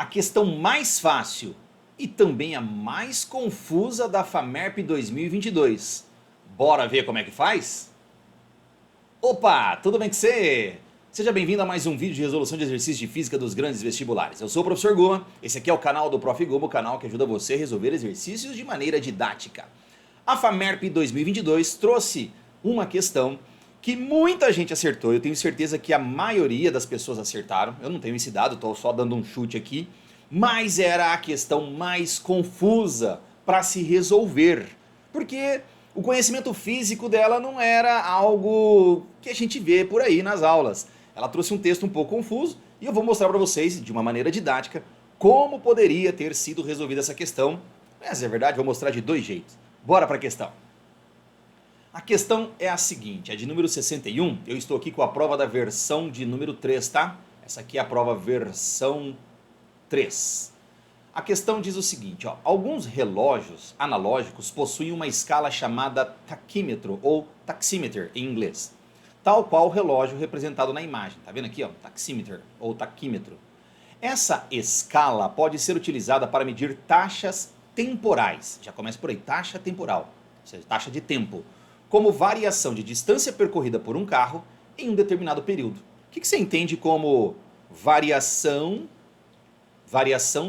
A questão mais fácil e também a mais confusa da FAMERP 2022. Bora ver como é que faz? Opa, tudo bem com você? Seja bem-vindo a mais um vídeo de resolução de exercícios de física dos grandes vestibulares. Eu sou o professor Guma, esse aqui é o canal do Prof. Guma, o canal que ajuda você a resolver exercícios de maneira didática. A FAMERP 2022 trouxe uma questão que muita gente acertou, eu tenho certeza que a maioria das pessoas acertaram, eu não tenho esse dado, estou só dando um chute aqui, mas era a questão mais confusa para se resolver, porque o conhecimento físico dela não era algo que a gente vê por aí nas aulas. Ela trouxe um texto um pouco confuso e eu vou mostrar para vocês, de uma maneira didática, como poderia ter sido resolvida essa questão. Mas é verdade, vou mostrar de dois jeitos. Bora para a questão. A questão é a seguinte, é de número 61, eu estou aqui com a prova da versão de número 3, tá? Essa aqui é a prova versão 3. A questão diz o seguinte, ó, alguns relógios analógicos possuem uma escala chamada taquímetro ou taximeter em inglês, tal qual o relógio representado na imagem. Tá vendo aqui, ó, taximeter ou taquímetro. Essa escala pode ser utilizada para medir taxas temporais. Já começa por aí, taxa temporal, ou seja, taxa de tempo, como variação de distância percorrida por um carro em um determinado período. O que você entende como variação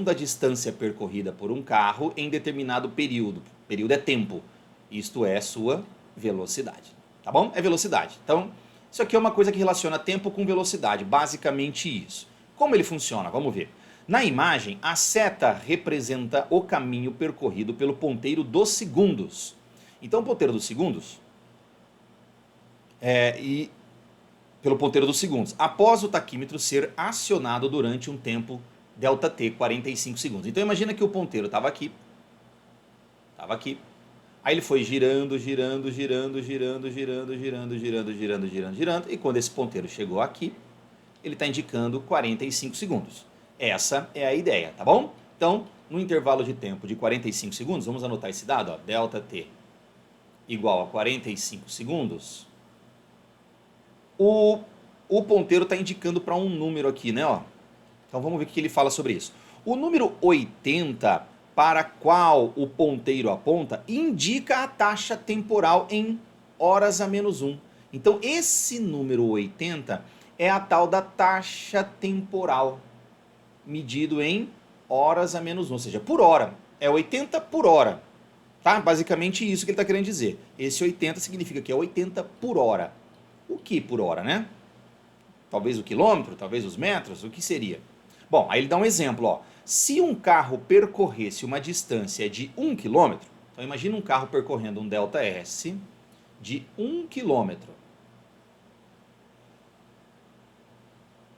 da distância percorrida por um carro em determinado período? Período é tempo, isto é sua velocidade, tá bom? É velocidade. Então, isso aqui é uma coisa que relaciona tempo com velocidade, basicamente isso. Como ele funciona? Vamos ver. Na imagem, a seta representa o caminho percorrido pelo ponteiro dos segundos. Então, o ponteiro dos segundos pelo ponteiro dos segundos, após o taquímetro ser acionado durante um tempo ΔT, 45 segundos. Então imagina que o ponteiro estava aqui, aí ele foi girando, e quando esse ponteiro chegou aqui, ele está indicando 45 segundos. Essa é a ideia, tá bom? Então, no intervalo de tempo de 45 segundos, vamos anotar esse dado, ó, ΔT igual a 45 segundos, o ponteiro está indicando para um número aqui, né? Ó. Então vamos ver o que ele fala sobre isso. O número 80, para qual o ponteiro aponta, indica a taxa temporal em horas a menos 1. Então esse número 80 é a tal da taxa temporal, medido em horas a menos 1, ou seja, por hora. É 80 por hora. Tá? Basicamente isso que ele está querendo dizer. Esse 80 significa que é 80 por hora. O que por hora, né? Talvez o quilômetro, talvez os metros, o que seria? Bom, aí ele dá um exemplo, ó. Se um carro percorresse uma distância de 1 km, então imagina um carro percorrendo um ΔS de 1 km.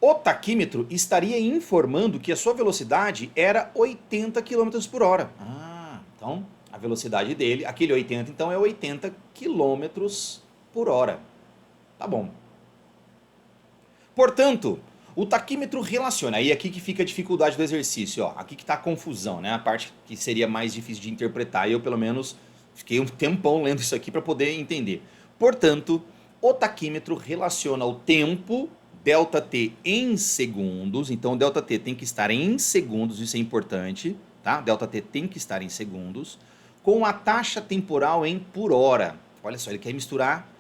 O taquímetro estaria informando que a sua velocidade era 80 km por hora. Ah, então a velocidade dele, aquele 80, então é 80 km por hora. Tá bom. Portanto, o taquímetro relaciona, aí aqui que fica a dificuldade do exercício, ó, aqui que está a confusão, né? A parte que seria mais difícil de interpretar, e eu pelo menos fiquei um tempão lendo isso aqui para poder entender. Portanto, o taquímetro relaciona o tempo, ΔT em segundos, então o ΔT tem que estar em segundos, isso é importante, tá? ΔT tem que estar em segundos, com a taxa temporal em por hora. Olha só, ele quer misturar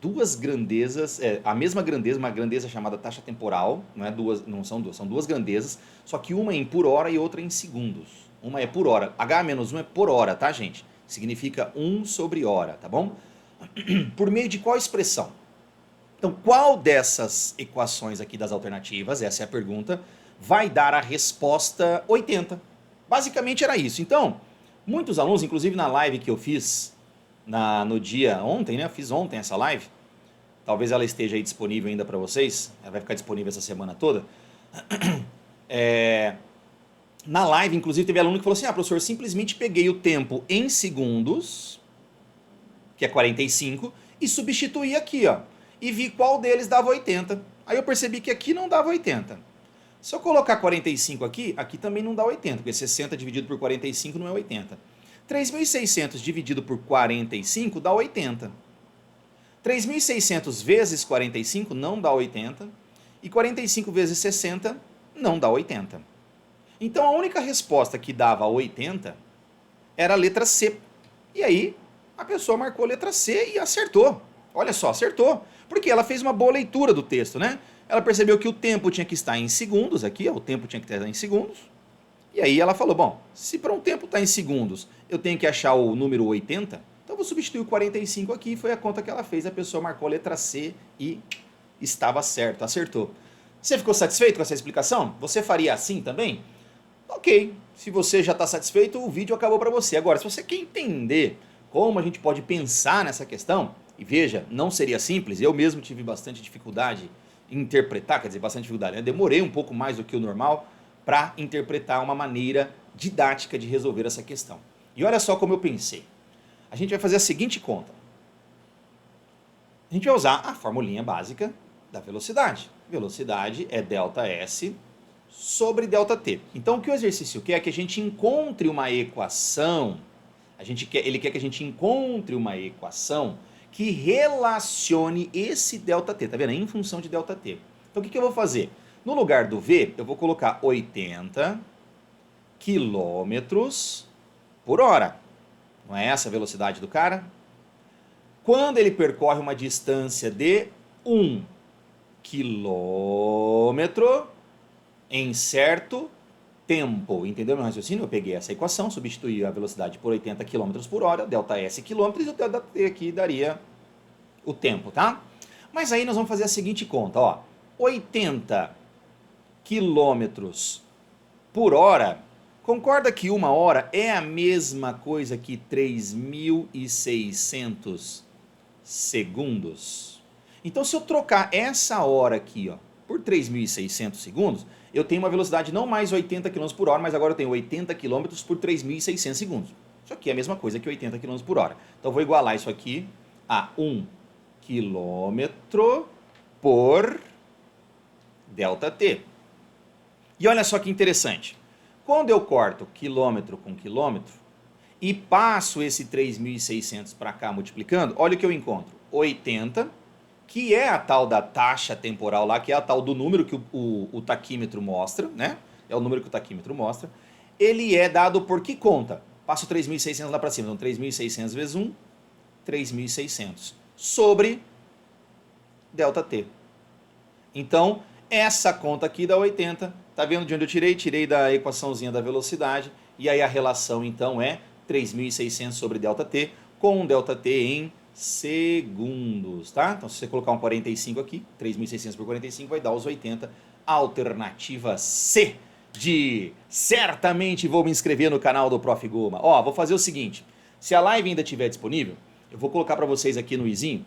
duas grandezas, a mesma grandeza, uma grandeza chamada taxa temporal, não são duas, são duas grandezas, só que uma é em por hora e outra em segundos. Uma é por hora, H-1 é por hora, tá, gente? Significa 1 sobre hora, tá bom? Por meio de qual expressão? Então, qual dessas equações aqui das alternativas, essa é a pergunta, vai dar a resposta 80? Basicamente era isso. Então, muitos alunos, inclusive na live que eu fiz no dia ontem, né? Eu fiz ontem essa live. Talvez ela esteja aí disponível ainda para vocês. Ela vai ficar disponível essa semana toda. Na live, inclusive, teve aluno que falou assim: ah, professor, simplesmente peguei o tempo em segundos, que é 45, e substituí aqui, ó. E vi qual deles dava 80. Aí eu percebi que aqui não dava 80. Se eu colocar 45 aqui, aqui também não dá 80, porque 60 dividido por 45 não é 80. 3.600 dividido por 45 dá 80. 3.600 vezes 45 não dá 80. E 45 vezes 60 não dá 80. Então a única resposta que dava 80 era a letra C. E aí a pessoa marcou a letra C e acertou. Olha só, acertou. Porque ela fez uma boa leitura do texto, né? Ela percebeu que o tempo tinha que estar em segundos aqui, ó, o tempo tinha que estar em segundos. E aí ela falou, bom, se para um tempo está em segundos, eu tenho que achar o número 80, então eu vou substituir o 45 aqui, foi a conta que ela fez, a pessoa marcou a letra C e estava certo, acertou. Você ficou satisfeito com essa explicação? Você faria assim também? Ok, se você já está satisfeito, o vídeo acabou para você. Agora, se você quer entender como a gente pode pensar nessa questão, e veja, não seria simples, eu mesmo tive bastante dificuldade em interpretar, quer dizer, bastante dificuldade, né? Demorei um pouco mais do que o normal para interpretar uma maneira didática de resolver essa questão. E olha só como eu pensei. A gente vai fazer a seguinte conta. A gente vai usar a formulinha básica da velocidade. Velocidade é ΔS sobre ΔT. Então o que o exercício quer é que a gente encontre uma equação, ele quer que a gente encontre uma equação que relacione esse ΔT, tá vendo? Em função de ΔT. Então o que eu vou fazer? No lugar do V, eu vou colocar 80 quilômetros por hora. Não é essa a velocidade do cara? Quando ele percorre uma distância de 1 quilômetro em certo tempo. Entendeu meu raciocínio? Eu peguei essa equação, substituí a velocidade por 80 km por hora, ΔS quilômetros, e o ΔT aqui daria o tempo, tá? Mas aí nós vamos fazer a seguinte conta, ó. 80 quilômetros por hora, concorda que uma hora é a mesma coisa que 3.600 segundos? Então, se eu trocar essa hora aqui, ó, por 3.600 segundos, eu tenho uma velocidade não mais 80 km por hora, mas agora eu tenho 80 km por 3.600 segundos. Isso aqui é a mesma coisa que 80 km por hora. Então, eu vou igualar isso aqui a 1 km por ΔT. E olha só que interessante. Quando eu corto quilômetro com quilômetro e passo esse 3.600 para cá multiplicando, olha o que eu encontro. 80, que é a tal da taxa temporal lá, que é a tal do número que o taquímetro mostra, né? É o número que o taquímetro mostra. Ele é dado por que conta? Passo 3.600 lá para cima. Então, 3.600 vezes 1, 3.600. Sobre ΔT. Então, essa conta aqui dá 80. Tá vendo de onde eu tirei? Tirei da equaçãozinha da velocidade. E aí a relação, então, é 3.600 sobre ΔT com ΔT em segundos, tá? Então, se você colocar um 45 aqui, 3.600 por 45 vai dar os 80. Alternativa C de certamente vou me inscrever no canal do Prof. Goma. Ó, vou fazer o seguinte. Se a live ainda estiver disponível, eu vou colocar para vocês aqui no izinho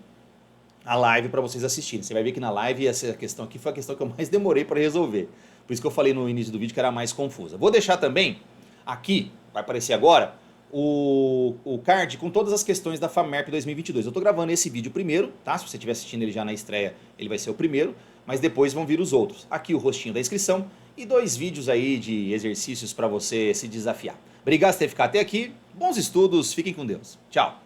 a live para vocês assistirem. Você vai ver que na live essa questão aqui foi a questão que eu mais demorei para resolver. Por isso que eu falei no início do vídeo que era mais confusa. Vou deixar também aqui, vai aparecer agora, o card com todas as questões da FAMERP 2022. Eu estou gravando esse vídeo primeiro, tá? Se você estiver assistindo ele já na estreia, ele vai ser o primeiro, mas depois vão vir os outros. Aqui o rostinho da inscrição e 2 vídeos aí de exercícios para você se desafiar. Obrigado por ter ficado até aqui, bons estudos, fiquem com Deus. Tchau!